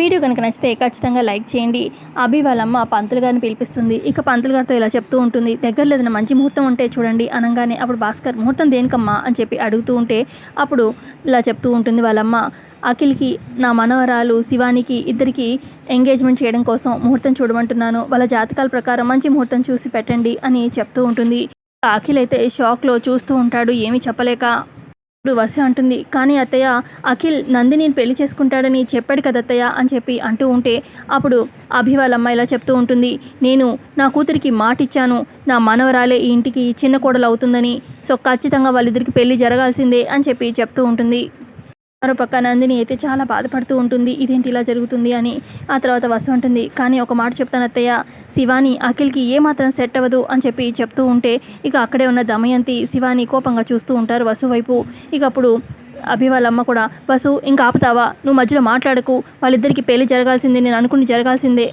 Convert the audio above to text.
Video కనుక నచ్చితే ఖచ్చితంగా లైక్ చేయండి. అభి వాళ్ళమ్మ పంతులు గారిని పిలిపిస్తుంది. ఇక పంతులు గారితో ఇలా చెప్తూ ఉంటుంది, దగ్గర లేదన్న మంచి ముహూర్తం ఉంటే చూడండి అనగానే అప్పుడు భాస్కర్ ముహూర్తం దేనికమ్మా అని చెప్పి అడుగుతూ ఉంటే అప్పుడు ఇలా చెప్తూ ఉంటుంది వాళ్ళమ్మ, అఖిల్కి నా మనవరాలు శివానికి ఇద్దరికి ఎంగేజ్మెంట్ చేయడం కోసం ముహూర్తం చూడమంటున్నాను. వాళ్ళ జాతకాల ప్రకారం మంచి ముహూర్తం చూసి పెట్టండి అని చెప్తూ ఉంటుంది. అఖిల్ అయితే షాక్లో చూస్తూ ఉంటాడు, ఏమీ చెప్పలేక. ఇప్పుడు వసు అంటుంది, కానీ అత్తయ్య అఖిల్ నందినిని పెళ్లి చేసుకుంటాడని చెప్పాడు కదా అత్తయ్య అని చెప్పి అంటూ ఉంటే అప్పుడు అభి వాళ్ళ అమ్మాయి ఇలా చెప్తూ ఉంటుంది, నేను నా కూతురికి మాటిచ్చాను, నా మనవరాలే ఈ ఇంటికి చిన్న కోడలు అవుతుందని, సో ఖచ్చితంగా వాళ్ళిద్దరికి పెళ్లి జరగాల్సిందే అని చెప్పి చెప్తూ ఉంటుంది. మరోపక్క నందిని అయితే చాలా బాధపడుతూ ఉంటుంది, ఇదేంటి ఇలా జరుగుతుంది అని. ఆ తర్వాత వసు అంటుంది, కానీ ఒక మాట చెప్తాను అత్తయ్య, శివాని అఖిల్కి ఏమాత్రం సెట్ అవ్వదు అని చెప్పి చెప్తూ ఉంటే ఇక అక్కడే ఉన్న దమయంతి శివాని కోపంగా చూస్తూ ఉంటారు వసు వైపు. ఇక అప్పుడు అభి వాళ్ళ అమ్మ కూడా, వసు ఇంకా ఆపుతావా, నువ్వు మధ్యలో మాట్లాడకు, వాళ్ళిద్దరికి పెళ్లి జరగాల్సిందే, నేను అనుకుని జరగాల్సిందే